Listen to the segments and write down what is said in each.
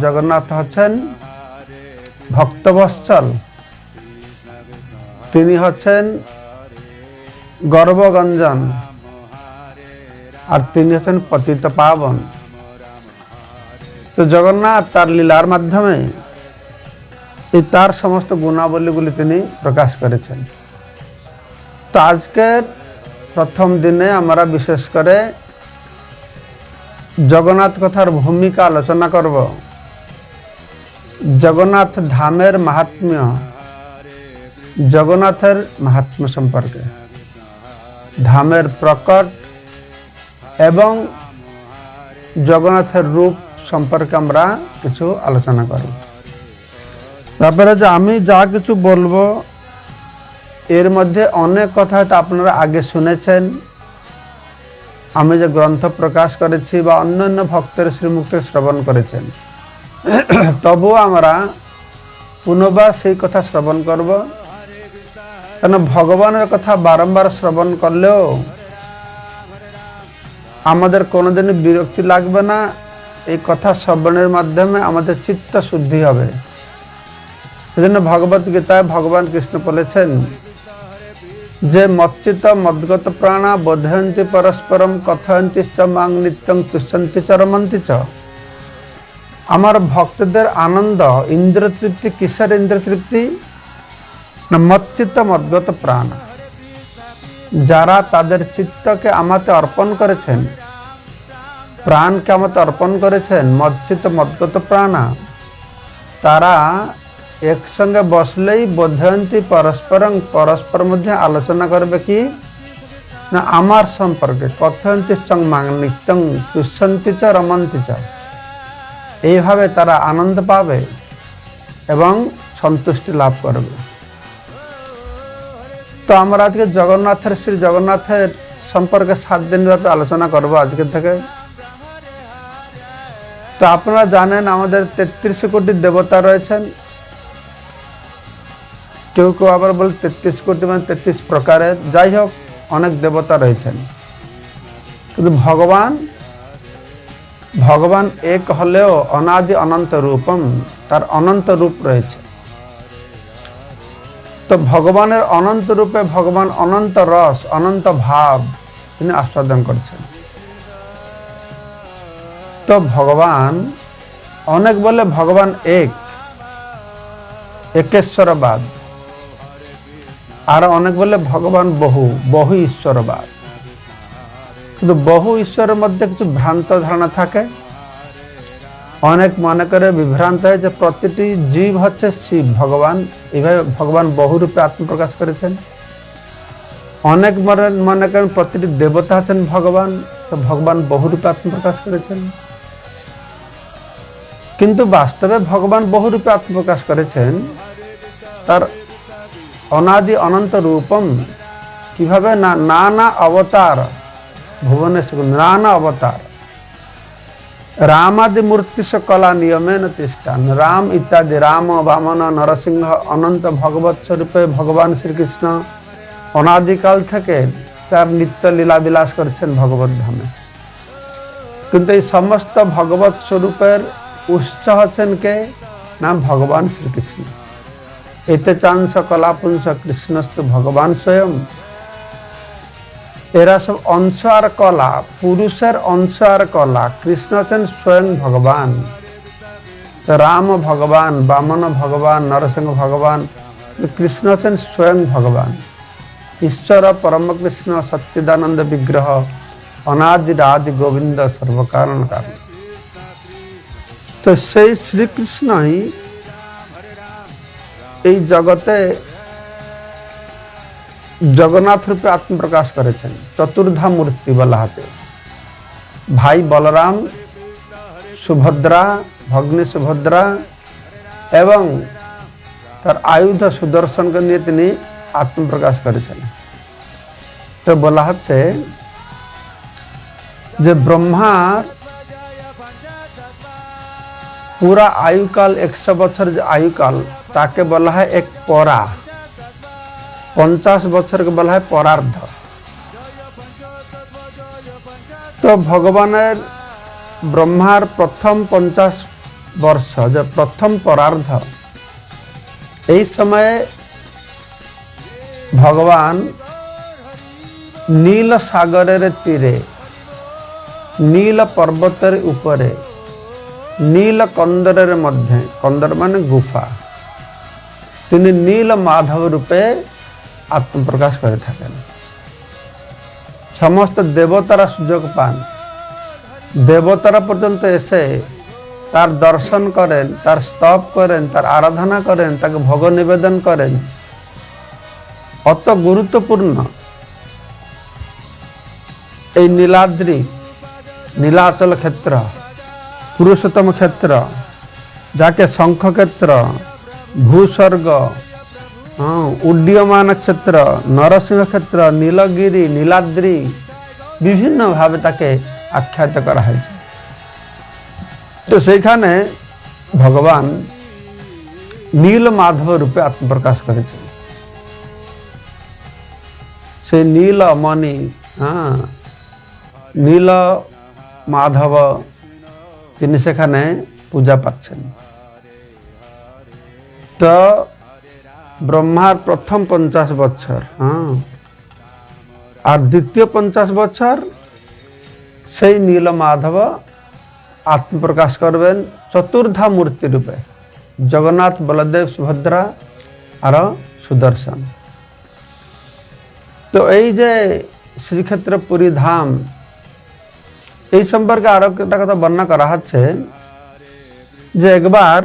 জগন্নাথ হচ্ছেন ভক্তবৎসল, তিনি হচ্ছেন গর্বগঞ্জন, আর তিনি হচ্ছেন পতিত পাবন। তো জগন্নাথ তার লীলার মাধ্যমে এই তার সমস্ত গুণাবলীগুলি তিনি প্রকাশ করেছেন। তো আজকের প্রথম দিনে আমরা বিশেষ করে জগন্নাথ কথার ভূমিকা আলোচনা করব। জগন্নাথ ধামের মাহাত্ম্য, জগন্নাথের মাহাত্ম্য সম্পর্কে, ধামের প্রকট এবং জগন্নাথের রূপ সম্পর্কে আমরা কিছু আলোচনা করব। তারপরে যে আমি যা কিছু বলবো এর মধ্যে অনেক কথা হয়তো আপনারা আগে শুনেছেন, আমি যে গ্রন্থ প্রকাশ করেছি বা অন্যান্য ভক্তের শ্রীমুখে শ্রবণ করেছেন, তবুও আমরা পুনর্বার সেই কথা শ্রবণ করব। কেন ভগবানের কথা বারংবার শ্রবণ করলেও আমাদের কোনোদিনই বিরক্তি লাগবে না। এই কথা শ্রবণের মাধ্যমে আমাদের চিত্ত শুদ্ধি হবে। সেজন্য ভগবত গীতায় ভগবান কৃষ্ণ বলেছেন যে মচ্চিত মদ্গত প্রাণা বোধয়ন্তি পরস্পরম কথয়ন্তি চ মাং নিত্যং তুষ্যন্তি চ রমন্তি চ। আমার ভক্তদের আনন্দ ইন্দ্র তৃপ্তি, কিসের ইন্দ্র তৃপ্তি না মচ্চিত মদ্গত প্রাণ, যারা তাদের চিত্তকে আমাতে অর্পণ করেছেন, প্রাণকে আমাতে অর্পণ করেছেন, মচ্চিত মদ্গত প্রাণা, তারা একসঙ্গে বসলেই বোধয়ন্তি পরস্পরং, পরস্পর মধ্যে আলোচনা করবে কি না আমার সম্পর্কে, কথয়ন্তি চং মাং নিত্যং তুষ্যন্তি চ রমন্তি চ। এইভাবে তারা আনন্দ পাবে এবং সন্তুষ্টি লাভ করবে। তো আমরা আজকে জগন্নাথের, শ্রী জগন্নাথের সম্পর্কে 7 দিন ব্যাপী আলোচনা করব আজকে থেকে। তো আপনারা জানেন আমাদের 33 কোটি দেবতা রয়েছেন। কেউ কেউ আবার বলে 33 কোটি মানে 33 প্রকারের, যাই হোক অনেক দেবতা রয়েছেন। কিন্তু ভগবান এক হলেও অনাদি অনন্ত রূপম, তার অনন্ত রূপ রয়েছে। তো ভগবানের অনন্ত রূপে ভগবান অনন্ত রস, অনন্ত ভাব তিনি আস্বাদন করছেন। তো ভগবান অনেক বলে ভগবান এক, একেশ্বরবাদ, আর অনেক বলে ভগবান বহু, বহু ঈশ্বরবাদ। কিন্তু বহু ঈশ্বরের মধ্যে কিছু ভ্রান্ত ধারণা থাকে। অনেক মনে করে বিভ্রান্ত হয় যে প্রতিটি জীব হচ্ছে শিব, ভগবান। এইভাবে ভগবান বহুরূপে আত্মপ্রকাশ করেছেন। অনেক মনে করেন প্রতিটি দেবতা আছেন ভগবান, তো ভগবান বহুরূপে আত্মপ্রকাশ করেছেন। কিন্তু বাস্তবে ভগবান বহুরূপে আত্মপ্রকাশ করেছেন তার অনাদি অনন্ত রূপম। কিভাবে না নানা অবতার ভুবনেশ্বর, নানা অবতার, রামাদি মূর্তি সকলা নিয়মেন তিষ্ঠান। রাম ইত্যাদি, রাম, বামন, নরসিংহ, অনন্ত ভগবৎ স্বরূপে ভগবান শ্রীকৃষ্ণ অনাদিকাল থেকে তার নিত্য লীলা বিলাস করছেন ভগবত ধামে। কিন্তু এই সমস্ত ভগবৎ স্বরূপের উৎস হচ্ছেন কে না ভগবান শ্রীকৃষ্ণ। এতে চাংস কলা পুংস কৃষ্ণস্তু ভগবান স্বয়ং। এরা সব অংশ আর কলা, পুরুষের অংশ আর কলা। কৃষ্ণ হচ্ছেন স্বয়ং ভগবান। রাম ভগবান, বামন ভগবান, নরসিংহ ভগবান, কৃষ্ণ হচ্ছেন স্বয়ং ভগবান। ঈশ্বর পরম কৃষ্ণ সচ্চিদানন্দ বিগ্রহ, অনাদি আদি গোবিন্দ সর্বকারণ কারণ। তো সেই শ্রীকৃষ্ণই এই জগতে জগন্নাথ রূপে আত্মপ্রকাশ করেছেন। চতুর্ধা মূর্তি বলা হচ্ছে। ভাই বলরাম, সুভদ্রা, ভগ্নী সুভদ্রা এবং তার আয়ুধ সুদর্শনকে নিয়ে তিনি আত্মপ্রকাশ করেছেন। তো বলা হচ্ছে যে ব্রহ্মার পুরা আয়ুকাল 100 বছর যে আয়ুকাল, তাকে বলা হয় এক পরা। 50 বছরকে বলা হয় পরার্ধ। তো ভগবানের ব্রহ্মার প্রথম 50 वर्ष जो प्रथम परार्ध এই সময়ে भगवान नील सागरेर तीरे नील पर्वतर उपरे नील कंदरेर मध्य कंदर माने गुफा तिनि नील माधव रूपे आत्मप्रकाश करे थाकेन समस्त देवतारा सुयोग पान देवतारा पर्यन्त एसे तार दर्शन करें तार स्तव करें तार आराधना करें ताके भोग निवेदन करें अत गुरुत्वपूर्ण এই নীলাদ্রি নীলাচল ক্ষেত্র পুরুষোত্তম ক্ষেত্র যাকে শঙ্খ ক্ষেত্র ভূস্বর্গ উড্ডীয়মান ক্ষেত্র নরসিংহ ক্ষেত্র নীলগিরি নীলাদ্রি বিভিন্ন ভাবে তাকে আখ্যায়িত করা হয়েছে। তো সেইখানে ভগবান নীল মাধব রূপে আত্মপ্রকাশ করেছেন। সেই নীল মণি নীল মাধব তিনি সেখানে পূজা পাচ্ছেন। তো ব্রহ্মার প্রথম 50 বছর আর দ্বিতীয় 50 বছর সেই নীল মাধব আত্মপ্রকাশ করবেন চতুর্ধা মূর্তি রূপে জগন্নাথ বলদেব সুভদ্রা আর সুদর্শন। তো এই যে শ্রীক্ষেত্র পুরী ধাম এই সম্পর্কে আরো একটা কথা বর্ণনা করা হচ্ছে যে একবার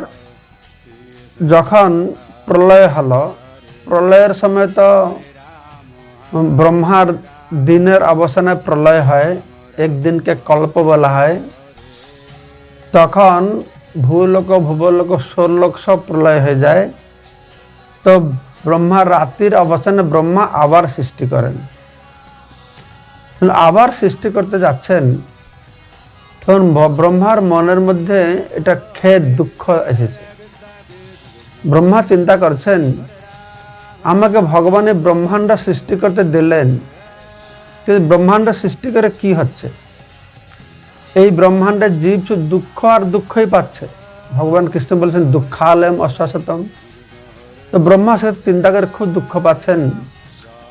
যখন প্রলয় হলো প্রলয়ের সময় তো ব্রহ্মার দিনের অবসানে প্রলয় হয় একদিনকে কল্প বলা হয় তখন ভূলোক ভুবলোক স্বর্লোক সব প্রলয় হয়ে যায়। তো ব্রহ্মার রাত্রির অবসানে ব্রহ্মা আবার সৃষ্টি করেন আবার সৃষ্টি করতে যাচ্ছেন তখন ব্রহ্মার মনের মধ্যে এটা খেদ দুঃখ এসেছে। ব্রহ্মা চিন্তা করছেন আমাকে ভগবান ব্রহ্মাণ্ড সৃষ্টি করতে দিলেন কিন্তু ব্রহ্মাণ্ড সৃষ্টি করে কি হচ্ছে এই ব্রহ্মাণ্ডের জীব শুধু দুঃখ আর দুঃখই পাচ্ছে। ভগবান কৃষ্ণ বলেছেন দুঃখালয়ম অশ্বাসতম। তো ব্রহ্মা সে চিন্তা করে খুব দুঃখ পাচ্ছেন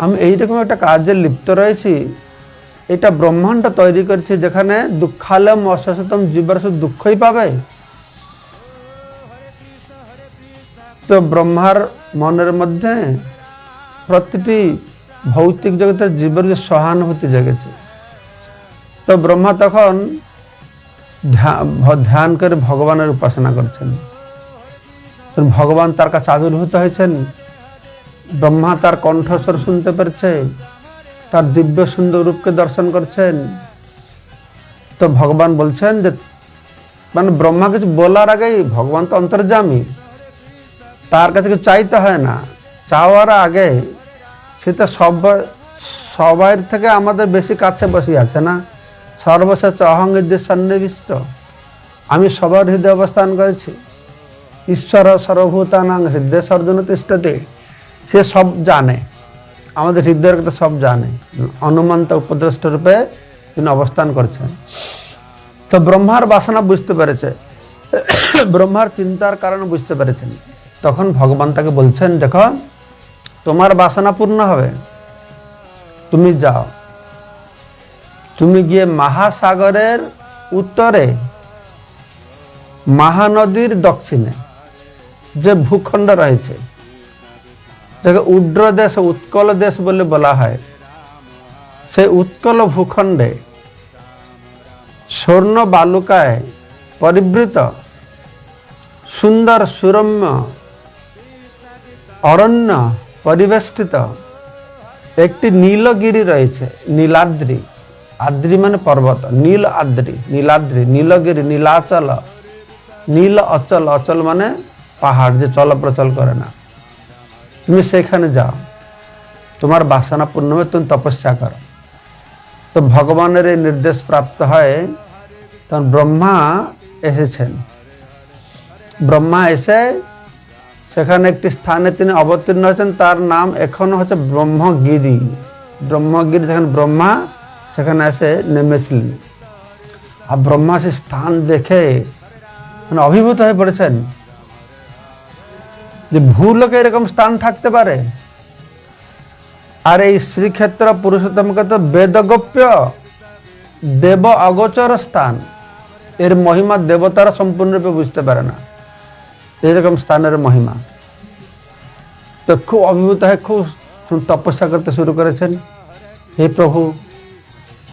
আমি এইরকম একটা কাজে লিপ্ত রয়েছি এটা ব্রহ্মাণ্ড তৈরি করছে যেখানে দুঃখালয়ম অশ্বাসতম জীবরা শুধু দুঃখই পাবে। তো ব্রহ্মার মনের মধ্যে প্রতিটি ভৌতিক জগতের জীবের যে সহানুভূতি জেগেছে। তো ব্রহ্মা তখন ধ্যান করে ভগবানের উপাসনা করছেন। ভগবান তার কাছে আবির্ভূত হয়েছেন ব্রহ্মা তার কণ্ঠস্বর শুনতে পেরেছে তার দিব্য সুন্দর রূপকে দর্শন করছেন। তো ভগবান বলছেন যে মানে ব্রহ্মা কিছু বলার আগেই ভগবান তো অন্তর্যামী তার কাছে কিছু চাইতে হয় না চাওয়ার আগে সে তো সবাই থেকে আমাদের বেশি কাছে বসে আছে না সর্বশেষ অহং হৃদয় সন্নিবিষ্ট আমি সবার হৃদয় অবস্থান করেছি ঈশ্বর সর্বভূতানাং হৃদয় সর্জন তিষ্ঠতে সে সব জানে আমাদের হৃদয়ের কথা সব জানে অনুমন্ত উপদ্রষ্ট রূপে তিনি অবস্থান করছেন। তো ব্রহ্মার বাসনা বুঝতে পেরেছে ব্রহ্মার চিন্তার কারণ বুঝতে পেরেছেন তখন ভগবান তাকে বলছেন দেখো তোমার বাসনা পূর্ণ হবে তুমি যাও তুমি গিয়ে মহাসাগরের উত্তরে মহানদীর দক্ষিণে যে ভূখণ্ড রয়েছে যাকে উড্র দেশ উৎকল দেশ বলে বলা হয় সেই উৎকল ভূখণ্ডে স্বর্ণ বালুকায় পরিবৃত সুন্দর সুরম্য অরণ্য পরিবেষ্টিত একটি নীলগিরি রয়েছে নীলাদ্রি আদ্রি মানে পর্বত নীল আদ্রি নীলাদ্রি নীলগিরি নীলাচল নীল অচল অচল মানে পাহাড় যে চলপ্রচল করে না তুমি সেখানে যাও তোমার বাসনা পূর্ণ হবে তুমি তপস্যা করো। তো ভগবানের এই নির্দেশ প্রাপ্ত হয় তখন ব্রহ্মা এসেছেন ব্রহ্মা এসে সেখানে একটি স্থানে তিনি অবতীর্ণ হয়েছেন তার নাম এখনো হচ্ছে ব্রহ্মগিরি। ব্রহ্মগিরি যখন ব্রহ্মা সেখানে এসে নেমেছিলেন আর ব্রহ্মা সে স্থান দেখে মানে অভিভূত হয়ে পড়েছেন যে ভূলোকে এরকম স্থান থাকতে পারে। আর এই শ্রীক্ষেত্র পুরুষোত্তমকে তো বেদগোপ্য দেব অগোচর স্থান, এর মহিমা দেবতারা সম্পূর্ণরূপে বুঝতে পারে না, এরকম স্থানের মহিমা। তো খুব অভিভূত হয়ে খুব তপস্যা করতে শুরু করেছেন। হে প্রভু,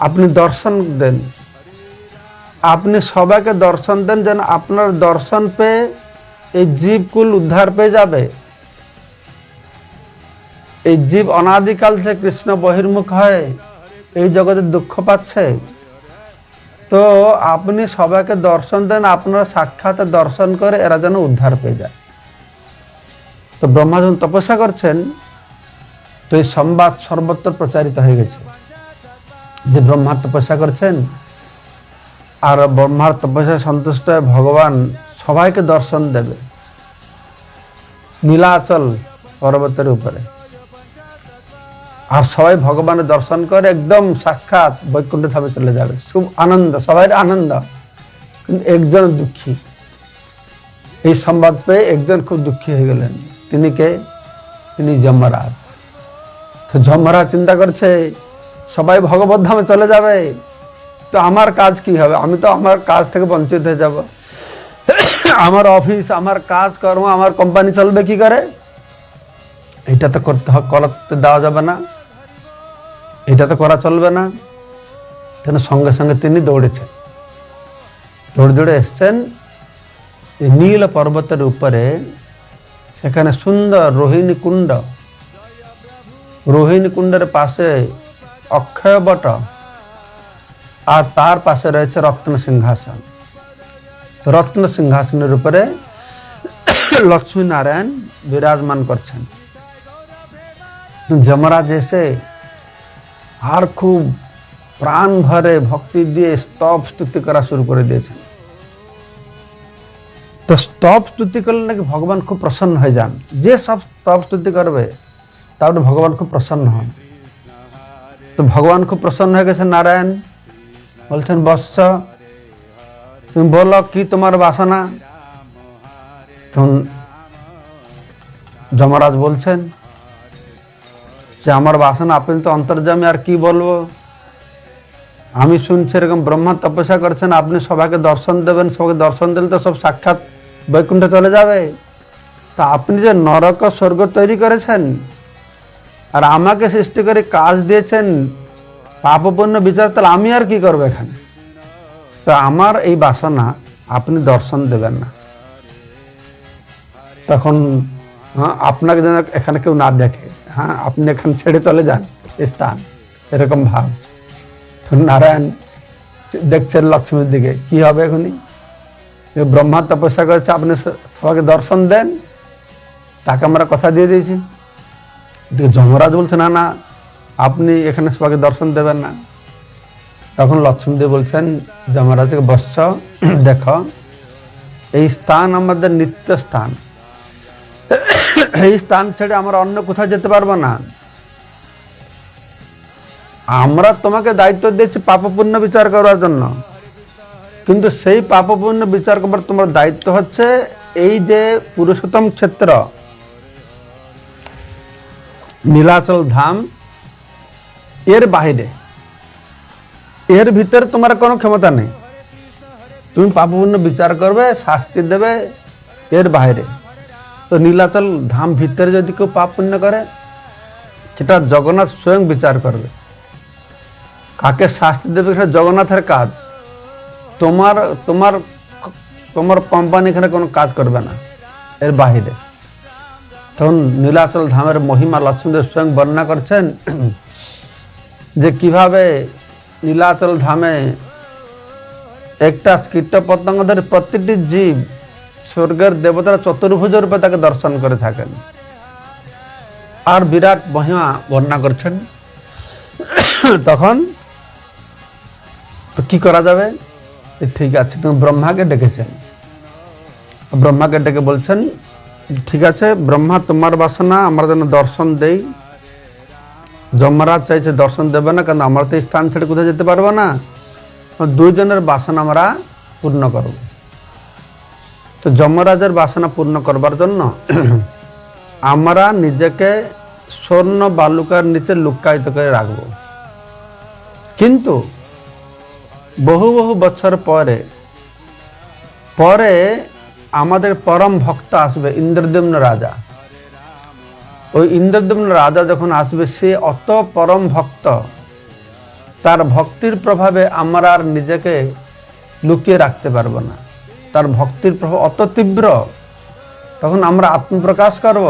আপনি দর্শন দেন, আপনি সবাইকে দর্শন দেন, যেন আপনার দর্শন পেয়ে এই জীবকুল উদ্ধার পেয়ে যাবে। এই জীব অনাদিকাল থেকে কৃষ্ণ বহির্মুখ হয় এই জগতে দুঃখ পাচ্ছে। তো আপনি সবাইকে দর্শন দেন, আপনারা সাক্ষাৎ দর্শন করে এরা যেন উদ্ধার পেয়ে যায়। তো ব্রহ্মা যখন তপস্যা করছেন, তো এই সংবাদ সর্বত্র প্রচারিত হয়ে গেছে যে ব্রহ্মা তপস্যা করছেন, আর ব্রহ্মার তপস্যায় সন্তুষ্ট হয়ে ভগবান সবাইকে দর্শন দেবে নীলাচল পর্বতের উপরে। আর সবাই ভগবানের দর্শন করে একদম সাক্ষাৎ বৈকুণ্ঠ ধামে চলে যাবে। খুব আনন্দ, সবাই আনন্দ, কিন্তু একজন দুঃখী। এই সংবাদ পেয়ে একজন খুব দুঃখী হয়ে গেলেন। তিনি কে? তিনি যমরাজ। তো যমরাজ চিন্তা করছে সবাই ভগবত ধামে চলে যাবে, তো আমার কাজ কি হবে? আমি তো আমার কাজ থেকে বঞ্চিত হয়ে যাব। আমার অফিস, আমার কাজ কর্ম, আমার কোম্পানি চলবে কি করে? এটা তো করতে দেওয়া যাবে না, এটা তো করা চলবে না। সঙ্গে সঙ্গে তিনি দৌড়েছেন, দৌড়ে এসছেন নীল পর্বতের উপরে। সেখানে সুন্দর রোহিণী কুণ্ড, রোহিণী কুণ্ডের পাশে অক্ষয় বট, আর তার পাশে রয়েছে রত্ন সিংহাসন। তো রত্ন সিংহাসনের উপরে লক্ষ্মী নারায়ণ বিরাজমান করছেন। যমরাজ এসে আর খুব প্রাণ ভরে ভক্তি দিয়ে স্তব স্তুতি করা শুরু করে দিয়েছেন। তো স্তব স্তুতি করলে নাকি ভগবান খুব প্রসন্ন হয়ে যান। যে সব স্তব স্তুতি করবে তাহলে ভগবান খুব প্রসন্ন হন। তো ভগবান খুব প্রসন্ন হয়ে গেছেন। নারায়ণ বলছেন, বৎস তুমি বলো কি তোমার বাসনা? তখন যমরাজ বলছেন যে আমার বাসনা, আপনি তো অন্তর্যামী, আর কি বলবো? আমি শুনছি এরকম ব্রহ্মা তপস্যা করছেন, আপনি সবাইকে দর্শন দেবেন, সবাইকে দর্শন দিলে তো সব সাক্ষাৎ বৈকুণ্ঠে চলে যাবে। তা আপনি যে নরক স্বর্গ তৈরি করেছেন আর আমাকে সৃষ্টি করে কাজ দিয়েছেন পাপপূর্ণ বিচার, তাহলে আমি আর কি করবো এখানে? তো আমার এই বাসনা, আপনি দর্শন দেবেন না। তখন আপনাকে যেন এখানে কেউ না দেখে, হ্যাঁ আপনি এখানে ছেড়ে চলে যান স্থান, এরকম ভাব। তো নারায়ণ দেখছেন লক্ষ্মীর দিকে, কি হবে এখনই? ব্রহ্মা তপস্যা করেছে, আপনি সবাইকে দর্শন দেন, তাকে আমরা কথা দিয়ে দিয়েছি। যমরাজ বলছে, না না, আপনি এখানে সবাইকে দর্শন দেবেন না। তখন লক্ষ্মীদেব বলছেন যমরাজকে, বৎস দেখো, এই স্থান আমাদের নিত্য স্থান, এই স্থান ছেড়ে আমরা অন্য কোথাও যেতে পারবো না। আমরা তোমাকে দায়িত্ব দিয়েছি পাপপুণ্য বিচার করার জন্য, কিন্তু সেই পাপপুণ্য বিচার করার তোমার দায়িত্ব হচ্ছে এই যে পুরুষোত্তম ক্ষেত্র নীলাচল ধাম, এর বাইরে, এর ভিতরে তোমার কোনো ক্ষমতা নেই। তুমি পাপপুণ্য বিচার করবে, শাস্তি দেবে এর বাইরে। তো নীলাচল ধাম ভিতরে যদি কেউ পাপ পুণ্য করে, সেটা জগন্নাথ স্বয়ং বিচার করবে। কাকে শাস্তি দেবে সেটা জগন্নাথের কাজ। তোমার তোমার তোমার কোম্পানি এখানে কোনো কাজ করবে না এর বাহিরে। তখন নীলাচল ধামের মহিমা লক্ষ্মীদেব স্বয়ং বর্ণনা করছেন যে কিভাবে নীলাচল ধামে একটা কীট পতঙ্গদের প্রতিটি জীব স্বর্গের দেবতারা চতুর্ভুজ রূপে তাকে দর্শন করে থাকেন। আর বিরাট মহিমা বর্ণনা করছেন। তখন তো কি করা যাবে? ঠিক আছে, তুমি ব্রহ্মাকে ডেকেছেন। ব্রহ্মাকে ডেকে বলছেন, ঠিক আছে ব্রহ্মা, তোমার বাসনা আমরা যেন দর্শন দেই। যমরাজ চাইছে দর্শন দেবে না, কারণ আমরা তো স্থান ছেড়ে কোথাও যেতে পারবো না। দুইজনের বাসনা আমরা পূর্ণ করব। তো যমরাজের বাসনা পূর্ণ করবার জন্য আমরা নিজেকে স্বর্ণ বালুকার নিচে লুকায়িত করে রাখবো। কিন্তু বহু বহু বছর পরে পরে আমাদের পরম ভক্ত আসবে, ইন্দ্রদ্যুম্ন রাজা। ওই ইন্দ্রদ্যুম্ন রাজা যখন আসবে, সে অত পরম ভক্ত, তার ভক্তির প্রভাবে আমরা আর নিজেকে লুকিয়ে রাখতে পারবো না। তার ভক্তির প্রভাব অত তীব্র, তখন আমরা আত্মপ্রকাশ করব।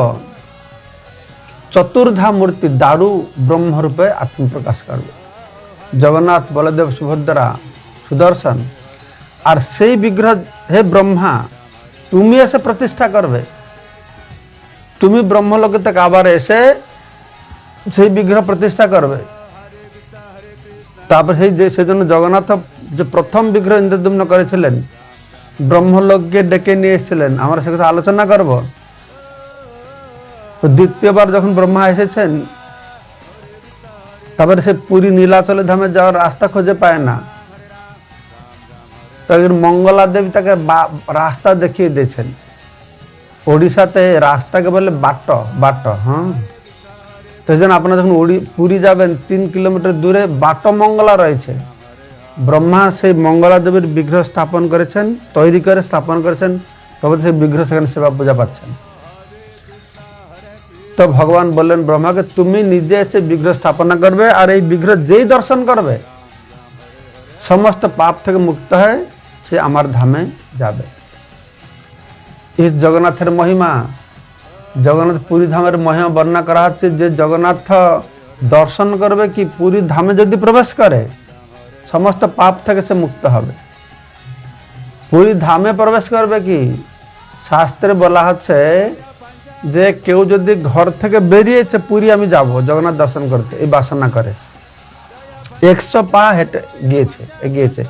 চতুর্ধা মূর্তি দারু ব্রহ্মরূপে আত্মপ্রকাশ করবে, জগন্নাথ, বলদেব, সুভদ্রা, সুদর্শন। আর সেই বিগ্রহ, হে ব্রহ্মা, তুমি এসে প্রতিষ্ঠা করবে। তুমি ব্রহ্মলোকে থেকে আবার এসে সেই বিগ্রহ প্রতিষ্ঠা করবে। তারপর সেই জন্য জগন্নাথ যে প্রথম বিগ্রহ ইন্দ্রদ্যুম্ন করেছিলেন, ব্রহ্মলোককে ডেকে নিয়ে এসেছিলেন, আমরা সে কথা আলোচনা করব। দ্বিতীয়বার যখন ব্রহ্মা এসেছেন, তারপরে সে পুরী নীলাচল ধামে যাওয়ার রাস্তা খুঁজে পায় না, তখন মঙ্গলা দেবী তাকে রাস্তা দেখিয়ে দিয়েছেন। ওড়িশাতে রাস্তাকে বলে বাট বাট। হ্যাঁ, সেই জন্য আপনারা যখন পুরী যাবেন, 3 কিলোমিটার দূরে বাট মঙ্গলা রয়েছে। ব্রহ্মা সেই মঙ্গলা দেবীর বিগ্রহ স্থাপন করেছেন, তৈরি করে স্থাপন করেছেন, তবে সেই বিগ্রহ সেখানে সেবা পূজা পাচ্ছেন। তো ভগবান বললেন ব্রহ্মাকে, তুমি নিজে এসে বিগ্রহ স্থাপনা করবে, আর এই বিগ্রহ যেই দর্শন করবে সমস্ত পাপ থেকে মুক্ত হয়ে সে আমার ধামে যাবে। এই জগন্নাথের মহিমা, জগন্নাথ পুরী ধামের মহিমা বর্ণনা করা হচ্ছে যে জগন্নাথ দর্শন করবে কি, পুরী ধামে যদি প্রবেশ করে সমস্ত পাপ থেকে সে মুক্ত হবে। পুরী ধামে প্রবেশ করবে কি, শাস্ত্রে বলা হচ্ছে যে কেউ যদি ঘর থেকে বেরিয়েছে পুরী আমি যাব জগন্নাথ দর্শন করতে, এই বাসনা করে 100 পা হেঁটে এগিয়েছে,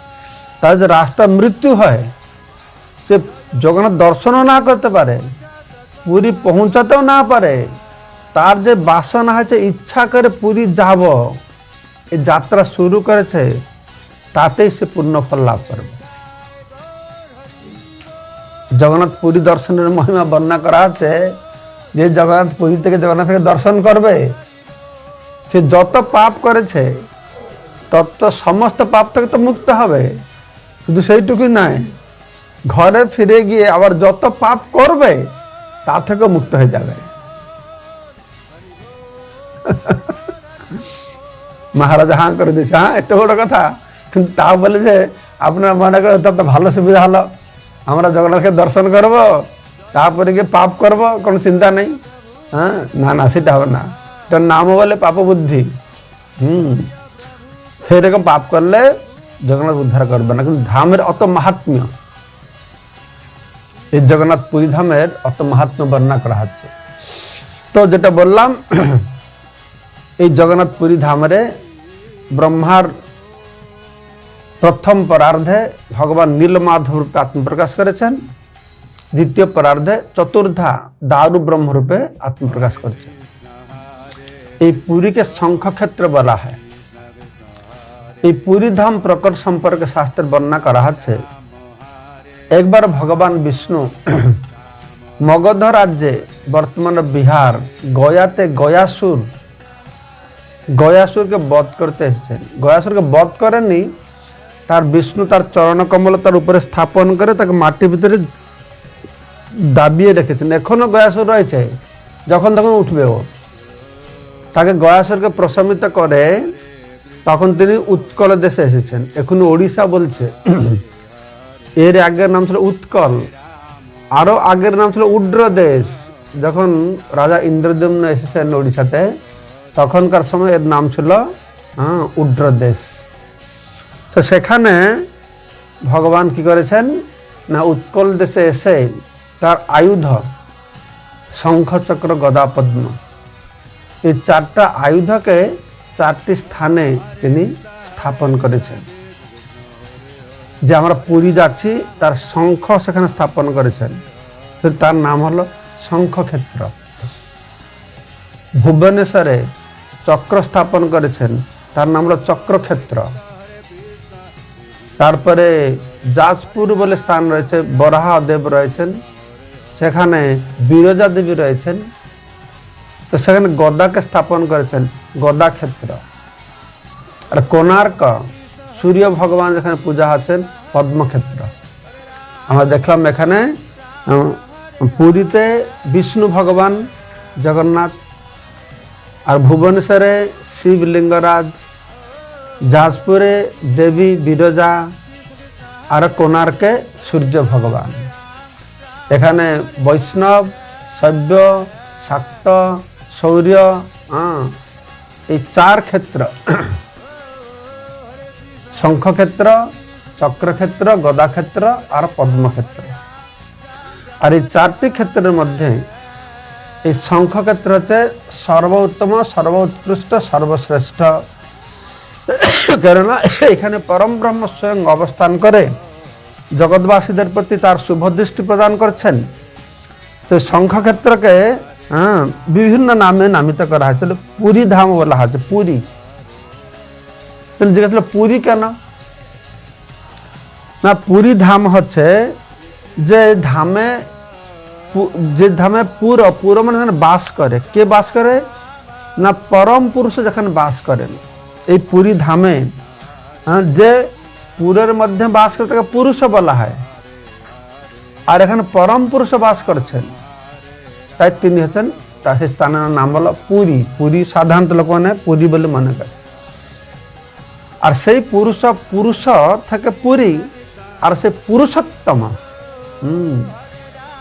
তার যে রাস্তা মৃত্যু হয়, সে জগন্নাথ দর্শনও না করতে পারে, পুরী পৌঁছাতেও না পারে, তার যে বাসনা হয়েছে ইচ্ছা করে পুরী যাব, এই যাত্রা শুরু করেছে, তাতেই সে পূর্ণ ফল লাভ করবে। জগন্নাথ পুরী দর্শনের মহিমা বর্ণনা করা আছে যে জগন্নাথ পুরী থেকে জগন্নাথকে দর্শন করবে, সে যত পাপ করেছে তত সমস্ত পাপ থেকে তো মুক্ত হবে। শুধু সেইটুকুই নয়, ঘরে ফিরে গিয়ে আবার যত পাপ করবে তা থেকে মুক্ত হয়ে যাবে। মহারাজা হাঁ করে দিয়েছে, হ্যাঁ এত বড় কথা, কিন্তু তা বলে যে আপনার মনে করে তত ভালো সুবিধা হলো, আমরা জগন্নাথকে দর্শন করব, তারপরে গিয়ে পাপ করব, কোনো চিন্তা নেই। হ্যাঁ, না না, সেটা হবে না, এটার নামও বলে পাপ বুদ্ধি। সেরকম পাপ করলে জগন্নাথ উদ্ধার করবে না। কিন্তু ধামের অত মাহাত্ম্য, এই জগন্নাথ পুরী ধামের অত মাহাত্ম্য বর্ণনা করা হচ্ছে। তো যেটা বললাম, এই জগন্নাথ পুরী ধামে ব্রহ্মার প্রথম পরার্ধে ভগবান নীলমাধব রূপে আত্মপ্রকাশ করেছেন, দ্বিতীয় পরার্ধে চতুর্ধা দারু ব্রহ্মরূপে আত্মপ্রকাশ করেছেন। এই পুরীকে শঙ্খক্ষেত্র বলা হয়। এই পুরী ধাম প্রকট সম্পর্কে শাস্ত্রের বর্ণনা করা হচ্ছে। একবার ভগবান বিষ্ণু মগধ রাজ্যে, বর্তমানে বিহার, গয়াতে গয়াসুরকে বধ করতে এসেছেন। গয়াসুরকে বধ করেননি, তার বিষ্ণু তার চরণকমল তার উপরে স্থাপন করে তাকে মাটির ভিতরে দাবিয়ে রেখেছেন। এখনো গয়াসুর রয়েছে, যখন তখন উঠবে ও। তাকে গয়াসুরকে প্রশমিত করে তখন তিনি উৎকল দেশে এসেছেন, এখন ওড়িশা বলছে। এর আগের নাম ছিল উৎকল, আরো আগের নাম ছিল উড্র দেশ। যখন রাজা ইন্দ্রদ্যুম্ন এসেছেন ওড়িশাতে, তখনকার সময় এর নাম ছিল উড্র দেশ। তো সেখানে ভগবান কি করেছেন না, উৎকল দেশে এসে তার আয়ুধ শঙ্খ, চক্র, গদা, পদ্ম, এই 4টা আয়ুধকে 4টি স্থানে তিনি স্থাপন করেছেন। যে আমরা পুরী যাচ্ছি, তার শঙ্খ সেখানে স্থাপন করেছেন, তার নাম হলো শঙ্খক্ষেত্র। ভুবনেশ্বরে চক্র স্থাপন করেছেন, তার নাম হলো চক্রক্ষেত্র। তারপরে যাজপুর বলে স্থান রয়েছে, বরাহদেব রয়েছেন, সেখানে বিরজা দেবী রয়েছেন। তো সেখানে গদাকে স্থাপন করেছেন, গদা ক্ষেত্র। আর কোণার্ক সূর্য ভগবান যেখানে পূজা আছেন, পদ্মক্ষেত্র। আমরা দেখলাম এখানে পুরীতে বিষ্ণু ভগবান জগন্নাথ, আর ভুবনেশ্বরে শিবলিঙ্গরাজ, যাজপুরে দেবী বিরজা, আর কোণার্কে সূর্য ভগবান। এখানে বৈষ্ণব, শৈব, শাক্ত, শৌর্য, এই চার ক্ষেত্র, শঙ্খক্ষেত্র, চক্রক্ষেত্র, গদাক্ষেত্র আর পদ্মক্ষেত্র। আর এই চারটি ক্ষেত্রের মধ্যে এই শঙ্খক্ষেত্র হচ্ছে সর্বোত্তম, সর্বোৎকৃষ্ট, সর্বশ্রেষ্ঠ। কেননা এখানে পরম ব্রহ্ম স্বয়ং অবস্থান করে জগৎবাসীদের প্রতি তার শুভ দৃষ্টি প্রদান করছেন। তো শঙ্খক্ষেত্রকে বিভিন্ন নামে নামিত করা হয়েছিল। পুরী ধাম বলা হয়েছে, পুরী। জিজ্ঞাসা পুরী কেন? না, পুরী ধাম হচ্ছে যে ধামে পুর মানে বাস করে। কে বাস করে? না, পরম পুরুষ যেখানে বাস করেন। এই পুরী ধামে যে পুরের মধ্যে বাস করে তাকে পুরুষ বলা হয়, আর এখানে পরম পুরুষ বাস করছেন, তাই তিনি হচ্ছেন, তার সেই স্থানের নাম হলো পুরী। পুরী সাধারণত লোক মানে পুরী বলে মনে করে। আর সেই পুরুষ থেকে পুরী, আর সেই পুরুষোত্তম।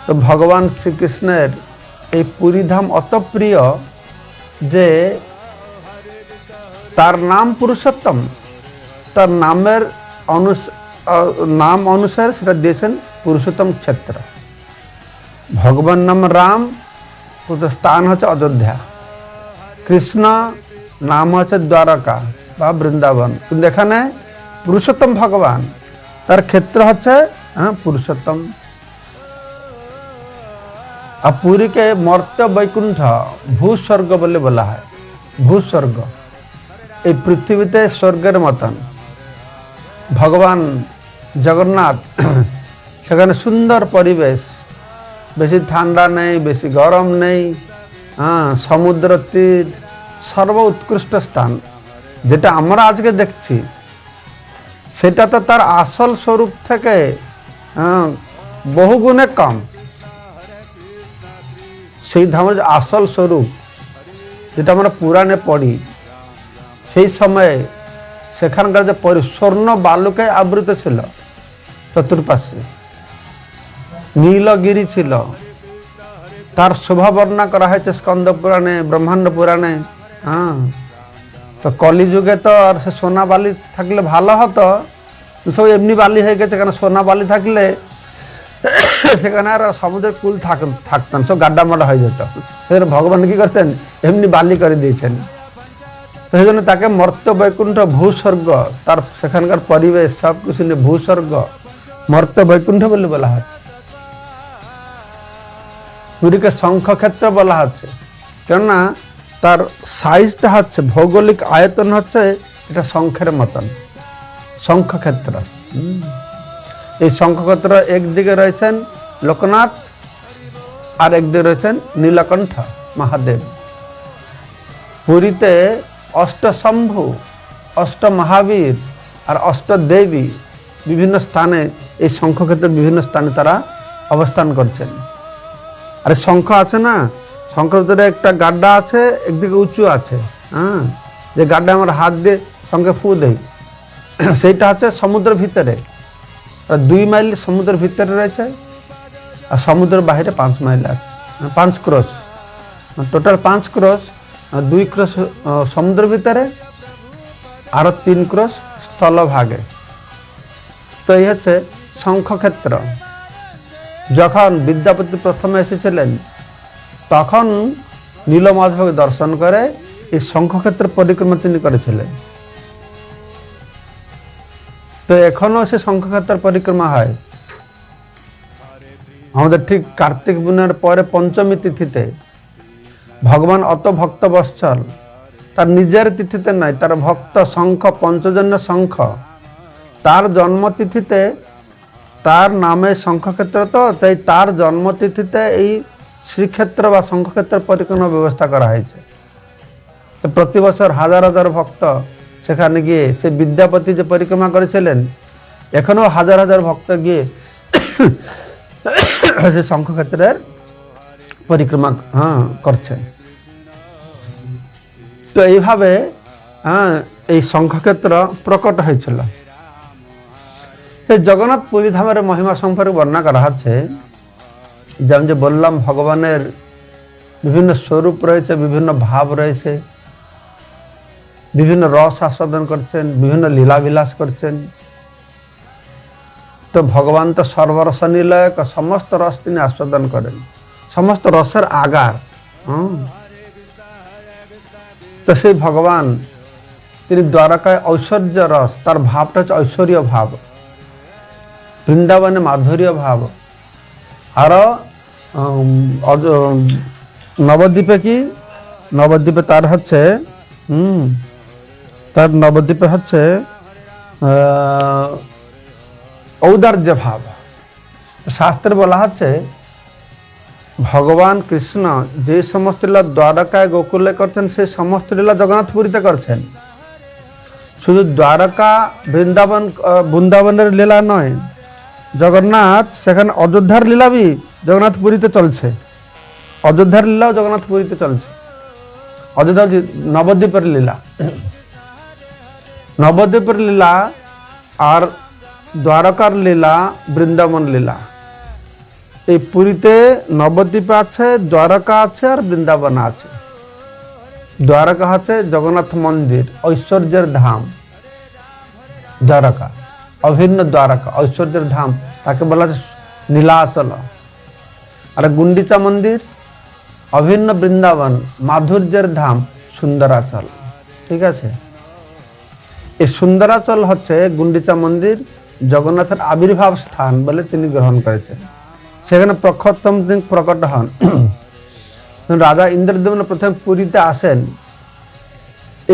তো ভগবান শ্রীকৃষ্ণের এই পুরী ধাম অত প্রিয় যে তার নাম পুরুষোত্তম, তার নাম অনুসারে সেটা দিয়েছেন পুরুষোত্তম ক্ষেত্র। ভগবান নাম রাম, স্থান হচ্ছে অযোধ্যা। কৃষ্ণ নাম হচ্ছে দ্বারকা বা বৃন্দাবন। কিন্তু এখানে পুরুষোত্তম ভগবান, তার ক্ষেত্র হচ্ছে পুরুষোত্তম। আর পুরীকে মর্ত্য বৈকুণ্ঠ, ভূস্বর্গ বলে বলা হয়। ভূস্বর্গ এই পৃথিবীতে স্বর্গের মতন। ভগবান জগন্নাথ সেখানে সুন্দর পরিবেশ, বেশি ঠান্ডা নেই, বেশি গরম নেই, সমুদ্র তীর, সর্ব উৎকৃষ্ট স্থান। যেটা আমরা আজকে দেখছি সেটা তো তার আসল স্বরূপ থেকে বহুগুণে কম। সেই ধামের আসল স্বরূপ যেটা আমরা পুরাণে পড়ি, সেই সময়ে সেখানকার যে স্বর্ণ বালুকে আবৃত ছিল, চতুর্পাশে নীলগিরি ছিল। তার শোভা বর্ণনা করা হয়েছে স্কন্দ পুরাণে, ব্রহ্মাণ্ড পুরাণে। তো কলিযুগে তো আর সে সোনা বালি থাকলে ভালো হতো, সব এমনি বালি হয়ে গেছে। কেন সোনা বালি থাকলে সেখানে আর সমুদ্রের কুল থাকতেন, সব গাড্ডা মাড্ডা হয়ে যেত। সেখানে ভগবান কি করছেন? এমনি বালি করে দিয়েছেন। তো সেই জন্য তাকে মর্ত্য বৈকুণ্ঠ, ভূস্বর্গ, তার সেখানকার পরিবেশ সব কিছু নিয়ে ভূস্বর্গ, মর্ত্য বৈকুণ্ঠ বলে বলা হচ্ছে। পুরীকে শঙ্খক্ষেত্র বলা হচ্ছে, কেননা তার সাইজটা হচ্ছে, ভৌগোলিক আয়তন হচ্ছে এটা শঙ্খের মতন, শঙ্খক্ষেত্র। এই শঙ্খক্ষেত্র একদিকে রয়েছেন লোকনাথ, আর একদিকে রয়েছেন নীলকণ্ঠ মহাদেব। পুরীতে অষ্টশম্ভু, অষ্ট মহাবীর আর অষ্টদেবী বিভিন্ন স্থানে, এই শঙ্খক্ষেত্রের বিভিন্ন স্থানে তারা অবস্থান করছেন। আর শঙ্খ আছে না, শঙ্খের ভিতরে একটা গাড্ডা আছে, একদিকে উঁচু আছে। যে গাড্ডা আমরা হাত দিয়ে শঙ্খে ফু দেই, সেইটা হচ্ছে সমুদ্রের ভিতরে। 2 মাইল সমুদ্রের ভিতরে রয়েছে, আর সমুদ্রের বাইরে 5 মাইল আছে, 5 ক্রস, টোটাল 5 ক্রস। 2 ক্রস সমুদ্রের ভিতরে, আরো 3 ক্রস স্থলভাগে। তো এই হচ্ছে শঙ্খক্ষেত্র। যখন বিদ্যাপতি প্রথমে এসেছিলেন, তখন নীলমাধবকে দর্শন করে এই শঙ্খক্ষেত্র পরিক্রমা তিনি করেছিলেন। তো এখনো সে শঙ্খক্ষেত্র পরিক্রমা হয়। আমাদের ঠিক কার্তিক পূর্ণিমার পরে পঞ্চমী তিথিতে ভগবান অত ভক্ত বৎসল, তার নিজের তিথিতে নয়, তার ভক্ত শঙ্খ, পঞ্চজন্য শঙ্খ, তার জন্মতিথিতে তার নামে শঙ্খক্ষেত্র, তো তাই তার জন্মতিথিতে এই শ্রীক্ষেত্র বা শঙ্খক্ষেত্র পরিক্রমা ব্যবস্থা করা হয়েছে। তো প্রতি বছর হাজার হাজার ভক্ত সেখানে গিয়ে, সে বিদ্যাপতি যে পরিক্রমা করেছিলেন, এখনো হাজার হাজার ভক্ত গিয়ে সে শঙ্খক্ষেত্রের পরিক্রমা করছেন। তো এইভাবে এই শঙ্খক্ষেত্র প্রকট হয়েছিল। জগন্নাথ পুরী ধামের মহিমা সম্পর্কে বর্ণনা করা হচ্ছে। যেমন যে বললাম, ভগবানের বিভিন্ন স্বরূপ রয়েছে, বিভিন্ন ভাব রয়েছে, বিভিন্ন রস আস্বাদন করছেন, বিভিন্ন লীলাবিলাস করছেন। তো ভগবান তো সর্বরস নিলয়ক, সমস্ত রস তিনি আস্বাদন করেন, সমস্ত রসের আগার। তো সেই ভগবান তিনি দ্বারকায় ঐশ্বর্য রস, তার ভাবটা হচ্ছে ঐশ্বর্য ভাব, বৃন্দাবনে মাধুর্য ভাব। আরো নবদ্বীপে কি, নবদ্বীপে তার হচ্ছে নবদ্বীপে হচ্ছে ঔদার্য ভাব। শাস্ত্রে বলা হচ্ছে ভগবান কৃষ্ণ যে সমস্ত লীলা দ্বারকায় গোকুলে করছেন, সেই সমস্ত লীলা জগন্নাথ পুরীতে করছেন। শুধু দ্বারকা বৃন্দাবনের লীলা নয়, জগন্নাথ সেখানে অযোধ্যার লীলাবি জগন্নাথ পুরীতে চলছে। অযোধ্যার লীলাও জগন্নাথ পুরীতে চলছে। অযোধ্যা নবদ্বীপের লীলা, নবদ্বীপের লীলা আর দ্বারকার লীলা, বৃন্দাবন লীলা। এই পুরীতে নবদ্বীপে আছে, দ্বারকা আছে আর বৃন্দাবন আছে। দ্বারকা আছে জগন্নাথ মন্দির, ঐশ্বর্যের ধাম। দ্বারকা অভিন্ন দ্বারকা, ঐশ্বর্যের ধাম, তাকে বলা হচ্ছে নীলাচল। আর গুন্ডিচা মন্দির অভিন্ন বৃন্দাবন, মাধুর্যের ধাম, সুন্দরাচল। ঠিক আছে, এই সুন্দরাচল হচ্ছে গুন্ডিচা মন্দির, জগন্নাথের আবির্ভাব স্থান বলে তিনি গ্রহণ করেছেন। সেখানে প্রখরতম দিন প্রকট হন। রাজা ইন্দ্রদেবন প্রথমে পুরীতে আসেন,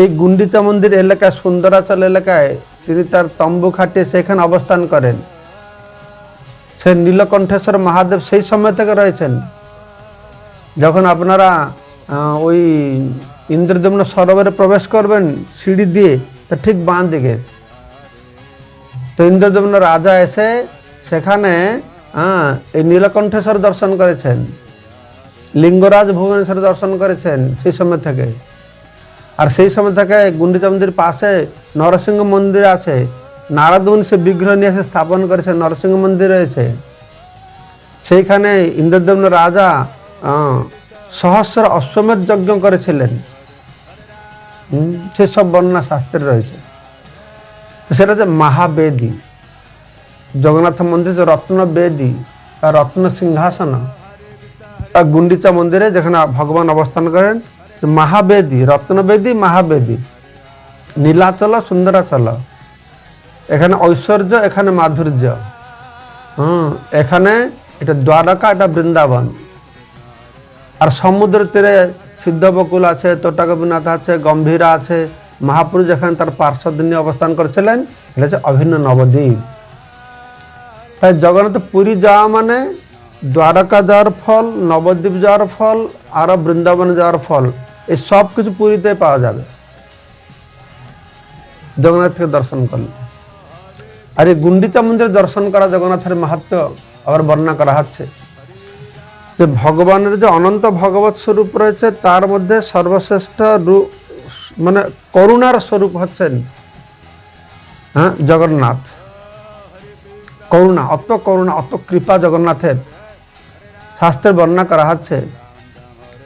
এই গুন্ডিচা মন্দির এলাকায়, সুন্দরাচল এলাকায় তিনি তার তম্বু খাটিয়ে সেখানে অবস্থান করেন। সে নীলকণ্ঠেশ্বর মহাদেব সেই সময় থেকে রয়েছেন। যখন আপনারা ওই ইন্দ্রদেবন সরোবরে প্রবেশ করবেন সিঁড়ি দিয়ে, তা ঠিক বাঁ দিকে, তো ইন্দ্রদেবন রাজা এসে সেখানে এই নীলকণ্ঠেশ্বর দর্শন করেছেন, লিঙ্গরাজ ভুবনেশ্বর দর্শন করেছেন সেই সময় থেকে। আর সেই সময় থেকে গুন্ডিচা মন্দির পাশে নরসিংহ মন্দির আছে, নারদ মুনি সে বিগ্রহ নিয়ে এসে স্থাপন করেছে, নরসিংহ মন্দির রয়েছে। সেইখানে ইন্দ্রদেবন রাজা সহস্র অশ্বমেধ যজ্ঞ করেছিলেন, সেসব বর্ণনা শাস্ত্রে রয়েছে। সেটা হচ্ছে মহাবেদী। জগন্নাথ মন্দির যে রত্ন বেদী বা রত্ন সিংহাসন, আর গুন্ডিচা মন্দিরে যেখানে ভগবান অবস্থান করেন, মহাবেদী, রত্নবেদী, মহাবেদী, নীলাচল, সুন্দরাচল। এখানে ঐশ্বর্য, এখানে মাধুর্য। এখানে এটা দ্বারকা, এটা বৃন্দাবন। আর সমুদ্র তীরে সিদ্ধবকুল আছে, তটাগোপীনাথ আছে, গম্ভীরা আছে। মহাপুরুষ যেখানে তার পার্শ্বদ নিয়ে অবস্থান করেছিলেন, এটা হচ্ছে অভিন্ন নবদ্বীপ। তাই জগন্নাথ পুরী যাওয়া মানে দ্বারকা যাওয়ার ফল, নবদ্বীপ যাওয়ার ফল, আরো বৃন্দাবন যাওয়ার ফল, এই সব কিছু পুরীতে পাওয়া যাবে জগন্নাথকে দর্শন করলে। আর এই গুন্ডিচা মন্দিরে দর্শন করা জগন্নাথের মাহাত্ম্য আবার বর্ণনা করা হচ্ছে যে ভগবানের যে অনন্ত ভগবত স্বরূপ রয়েছে, তার মধ্যে সর্বশ্রেষ্ঠ রূপ মানে করুণার স্বরূপ হচ্ছেন জগন্নাথ। করুণা, অত কৃপা জগন্নাথের। শাস্ত্রে বর্ণনা করা হচ্ছে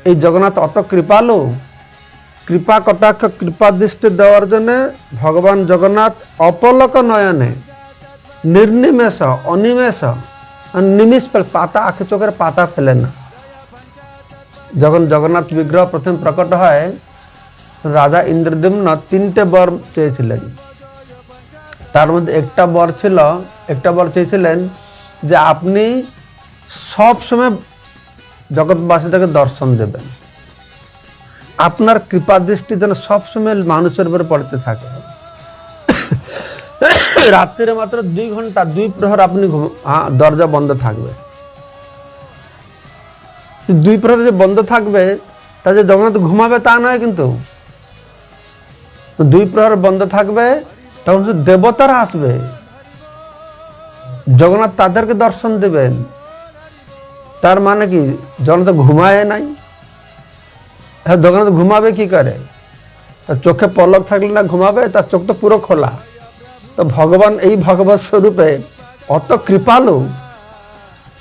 এই জগন্নাথ অত কৃপালু, কৃপা কটাক্ষ, কৃপা দৃষ্টি দেওয়ার জন্য ভগবান জগন্নাথ অপলক নয়নে, নির্নিমেষ, অনিমেষ, নিমিষ পাতা, আঁখি চোখের পাতা ফেলে না। যখন জগন্নাথ বিগ্রহ প্রথম প্রকট হয়, রাজা ইন্দ্রদ্যুম্ন 3টে বর চেয়েছিলেন। তার মধ্যে একটা বর চেয়েছিলেন যে আপনি সব সময় জগৎবাসীদেরকে দর্শন দেবেন, আপনার কৃপা দৃষ্টি যেন সবসময় মানুষের উপরে পড়তে থাকে। রাত্রে মাত্র 2 ঘন্টা 2 প্রহর আপনি দরজা বন্ধ থাকবে। 2 প্রহর যে বন্ধ থাকবে তা যে জগন্নাথ ঘুমাবে তা নয়, কিন্তু 2 প্রহর বন্ধ থাকবে, তখন দেবতারা আসবে, জগন্নাথ তাদেরকে দর্শন দেবেন। তার মানে কি জগন্নাথ ঘুমায় নাই? হ্যাঁ, জগন্নাথ ঘুমাবে কি করে? তার চোখে পলক থাকলে না ঘুমাবে? তার চোখ তো পুরো খোলা। তো ভগবান এই ভগবত স্বরূপে অত কৃপালু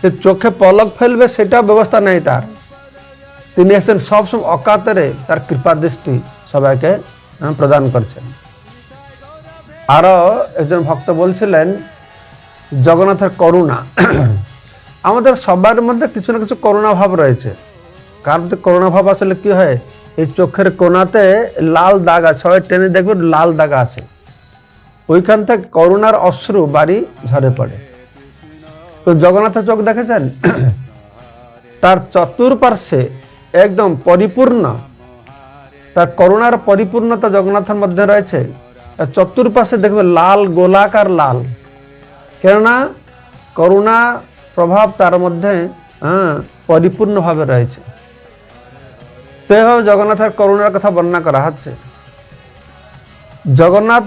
যে চোখে পলক ফেলবে সেটা ব্যবস্থা নেই তার। তিনি এসেছেন সবসময় অকাতরে তার কৃপা দৃষ্টি সবাইকে প্রদান করছেন। আরো একজন ভক্ত বলছিলেন জগন্নাথের করুণা। আমাদের সবার মধ্যে কিছু না কিছু করুণা ভাব রয়েছে। কার মধ্যে করুণা ভাব আসলে কি হয়, এই চোখের কোণাতে লাল দাগ আছে, সবাই টেনে দেখবেন লাল দাগ আছে, ওইখান থেকে করুণার অশ্রু বাড়ি ঝরে পড়ে। তো জগন্নাথের চোখ দেখেছেন? তার চতুর্পার্শ্বে একদম পরিপূর্ণ, তার করুণার পরিপূর্ণতা জগন্নাথের মধ্যে রয়েছে। তার চতুর্পাশে দেখবে লাল, গোলাকার লাল, কেননা করুণা প্রভাব তার মধ্যে পরিপূর্ণভাবে রয়েছে। তো এভাবে জগন্নাথের করুণার কথা বর্ণনা করা হচ্ছে। জগন্নাথ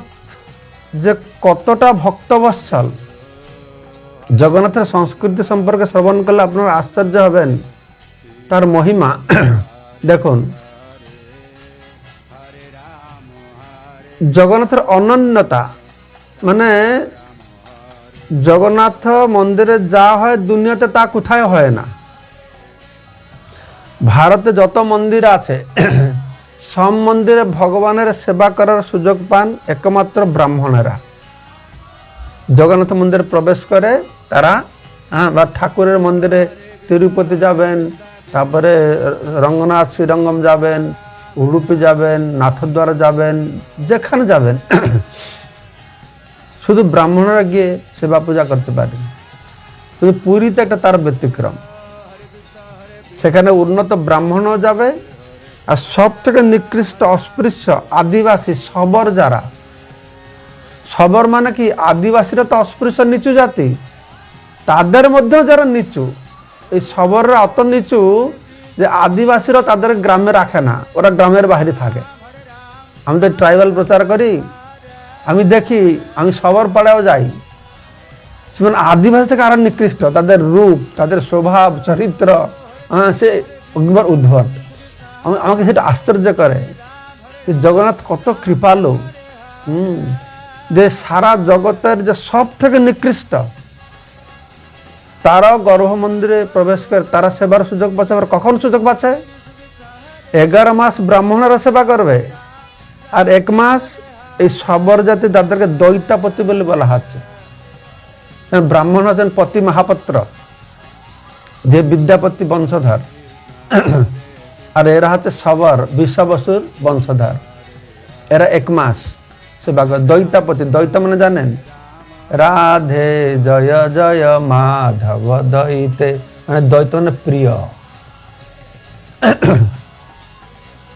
যে কতটা ভক্তবৎসল, জগন্নাথের সংস্কৃতি সম্পর্কে শ্রবণ করলে আপনারা আশ্চর্য হবেন, তার মহিমা দেখুন। জগন্নাথের অনন্যতা মানে জগন্নাথ মন্দিরে যা হয় দুনিয়াতে তা কোথায় হয় না। ভারতে যত মন্দির আছে সব মন্দিরে ভগবানের সেবা করার সুযোগ পান একমাত্র ব্রাহ্মণেরা। জগন্নাথ মন্দিরে প্রবেশ করে তারা, বা ঠাকুরের মন্দিরে তিরুপতি যাবেন, তারপরে রঙ্গনাথ শ্রীরঙ্গম যাবেন, উডুপি যাবেন, নাথদ্বারা যাবেন, যেখানে যাবেন শুধু ব্রাহ্মণরা গিয়ে সেবা পূজা করতে পারেন। শুধু পুরীতে একটা তার ব্যতিক্রম, সেখানে উন্নত ব্রাহ্মণও যাবে, আর সব থেকে নিকৃষ্ট অস্পৃশ্য আদিবাসী শবর, যারা শবর মানে কি, আদিবাসীরা তো অস্পৃশ্য নিচু জাতি, তাদের মধ্যেও যারা নিচু, এই শবররা অত নিচু যে আদিবাসীরা তাদের গ্রামে রাখে না, ওরা গ্রামের বাইরে থাকে। আমি তো ট্রাইবাল প্রচার করি, আমি দেখি, আমি শবর পাড়াও যাই, মানে আদিবাসী থেকে আরো নিকৃষ্ট তাদের রূপ, তাদের স্বভাব চরিত্র, সে একবার উদ্ভট। আমাকে সেটা আশ্চর্য করে জগন্নাথ কত কৃপালু, যে সারা জগতের যে সব থেকে নিকৃষ্ট তারাও গর্ভ মন্দিরে প্রবেশ করে তারা সেবার সুযোগ পাচ্ছে। কখন সুযোগ পাচ্ছে? 11 মাস ব্রাহ্মণরা সেবা করবে, আর 1 মাস এই শবর জাতি তাদেরকে দৈতাপতি বলে বলা হচ্ছে। ব্রাহ্মণ হচ্ছেন পতি মহাপাত্র, যে বিদ্যাপতি বংশধর, আর এরা হচ্ছে শবর বিশ্ববসুর বংশধর। এরা 1 মাস সেবা করে। দৈতাপতি, দৈত মানে জানেন, রাধে জয় জয় মাধব দৈতে, মানে দ্বৈত মানে প্রিয়।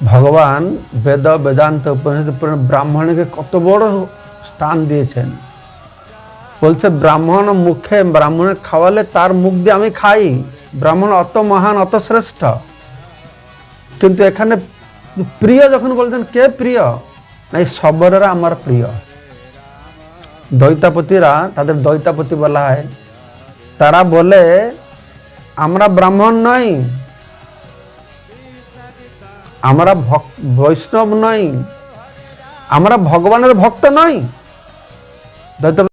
ভগবান বেদ বেদান্ত উপনিষদ ব্রাহ্মণকে কত বড় স্থান দিয়েছেন। বলছে ব্রাহ্মণ মুখে, ব্রাহ্মণে খাওয়ালে তার মুখ দিয়ে আমি খাই, ব্রাহ্মণ অত মহান, অত শ্রেষ্ঠ। কিন্তু এখানে প্রিয় যখন বলছেন, কে প্রিয়? না, এই শবরেরা আমার প্রিয়। দৈতাপতিরা, তাদের দৈতাপতি বলা হয়, তারা বলে আমরা ব্রাহ্মণ নই, আমরা বৈষ্ণব নই, আমরা ভগবানের ভক্ত নই।